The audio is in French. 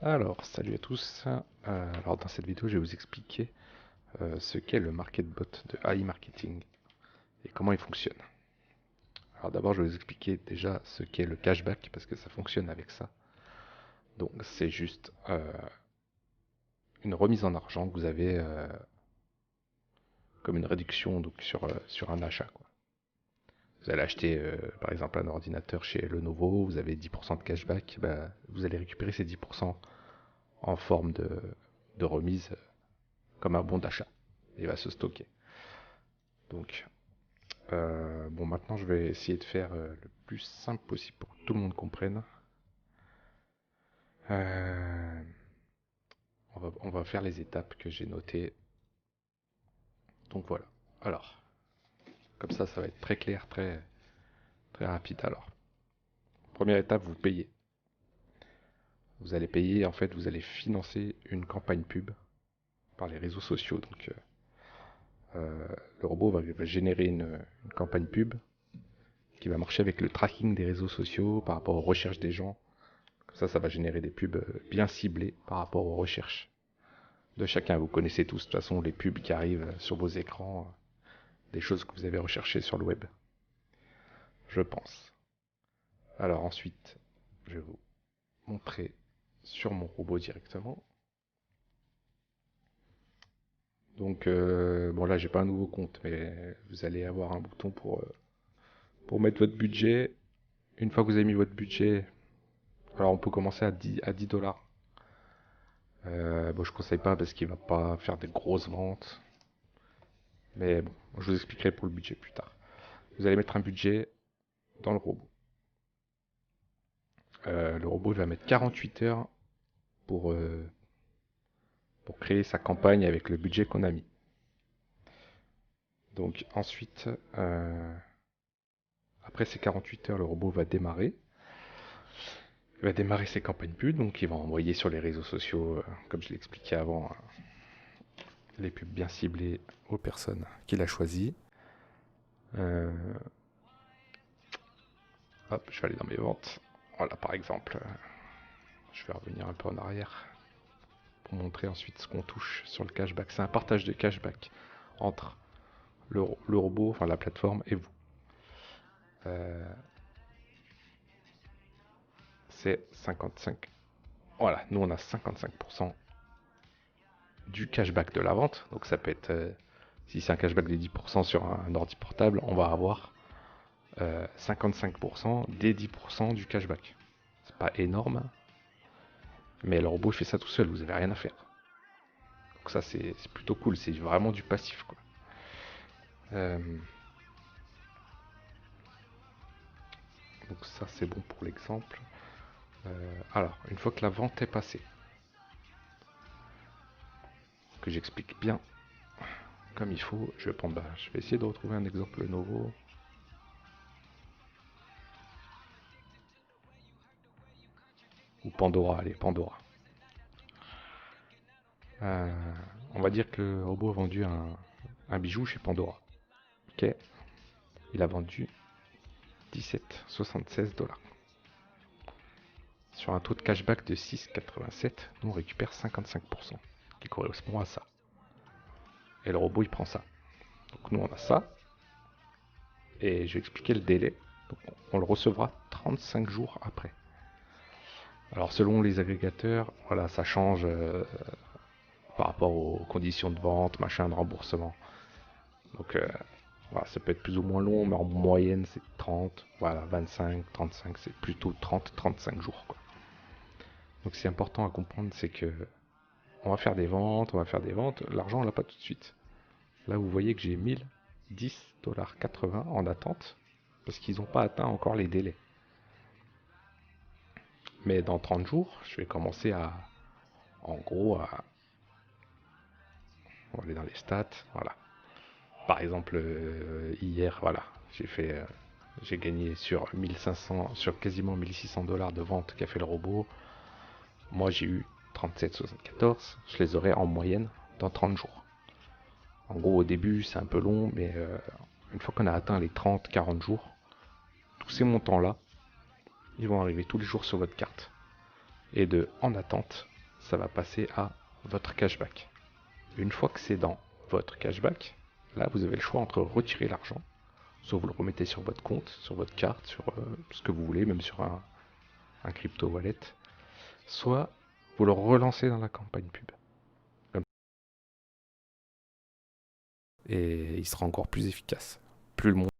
Alors, salut à tous. Alors, dans cette vidéo, je vais vous expliquer ce qu'est le MarketBot de AI Marketing et comment il fonctionne. Alors, d'abord, je vais vous expliquer déjà ce qu'est le cashback parce que ça fonctionne avec ça. Donc, c'est juste une remise en argent que vous avez comme une réduction donc, sur un achat, quoi. Vous allez acheter par exemple un ordinateur chez Lenovo, vous avez 10% de cashback, bah, vous allez récupérer ces 10% en forme de remise comme un bon d'achat. Il va se stocker. Donc, bon, maintenant, je vais essayer de faire le plus simple possible pour que tout le monde comprenne. Euh, on va faire les étapes que j'ai notées. Donc voilà. Alors, comme ça va être très clair, très, très rapide. Alors, première étape, vous payez. Vous allez payer, en fait, vous allez financer une campagne pub par les réseaux sociaux. Donc, le robot va générer une campagne pub qui va marcher avec le tracking des réseaux sociaux par rapport aux recherches des gens. Comme ça va générer des pubs bien ciblées par rapport aux recherches de chacun. Vous connaissez tous de toute façon les pubs qui arrivent sur vos écrans, des choses que vous avez recherchées sur le web, je pense. Alors ensuite, je vais vous montrer sur mon robot directement. Donc bon là j'ai pas un nouveau compte, mais vous allez avoir un bouton pour mettre votre budget. Une fois que vous avez mis votre budget, alors on peut commencer à 10 dollars. Bon, je conseille pas parce qu'il va pas faire des grosses ventes. Mais bon, je vous expliquerai pour le budget plus tard. Vous allez mettre un budget dans le robot. Le robot va mettre 48 heures pour, euh, pour créer sa campagne avec le budget qu'on a mis. Donc ensuite, après ces 48 heures, le robot va démarrer. Il va démarrer ses campagnes pubs, donc il va envoyer sur les réseaux sociaux, comme je l'expliquais avant, les pubs bien ciblées aux personnes qu'il a choisies. Euh, Hop, je vais aller dans mes ventes. Voilà, par exemple, je vais revenir un peu en arrière pour montrer ensuite ce qu'on touche sur le cashback. C'est un partage de cashback entre le robot, enfin la plateforme et vous. Euh, c'est 55. Voilà, nous on a 55% du cashback de la vente. Donc ça peut être, si c'est un cashback de 10% sur un ordi portable, on va avoir 55% des 10% du cashback. C'est pas énorme, mais le robot fait ça tout seul, vous n'avez rien à faire. Donc ça c'est plutôt cool, c'est vraiment du passif, quoi. Euh, donc ça c'est bon pour l'exemple. Alors, une fois que la vente est passée, que j'explique bien comme il faut, je vais essayer de retrouver un exemple nouveau. Ou Pandora, allez, Pandora. Euh, on va dire que le robot a vendu un bijou chez Pandora. Ok. Il a vendu 17,76 dollars. Sur un taux de cashback de 6,87, nous on récupère 55%, qui correspond à ça. Et le robot il prend ça. Donc nous on a ça. Et je vais expliquer le délai. Donc on le recevra 35 jours après. Alors selon les agrégateurs, voilà, ça change par rapport aux conditions de vente, machin, de remboursement. Donc voilà, ça peut être plus ou moins long, mais en moyenne c'est 30, voilà, 25, 35, c'est plutôt 30-35 jours, quoi. Donc c'est important à comprendre, c'est que on va faire des ventes, l'argent on l'a pas tout de suite. Là vous voyez que j'ai 1010,80$ en attente, parce qu'ils n'ont pas atteint encore les délais. Mais dans 30 jours, je vais commencer en gros, on va aller dans les stats, voilà. Par exemple, hier, voilà, j'ai gagné sur 1500, sur quasiment 1600$ de vente qu'a fait le robot. Moi, j'ai eu 37,74. Je les aurai en moyenne dans 30 jours. En gros, au début, c'est un peu long, mais une fois qu'on a atteint les 30-40 jours, tous ces montants-là, ils vont arriver tous les jours sur votre carte. Et en attente, ça va passer à votre cashback. Une fois que c'est dans votre cashback, là vous avez le choix entre retirer l'argent, soit vous le remettez sur votre compte, sur votre carte, sur ce que vous voulez, même sur un crypto wallet, soit vous le relancez dans la campagne pub. Et il sera encore plus efficace. Plus le monde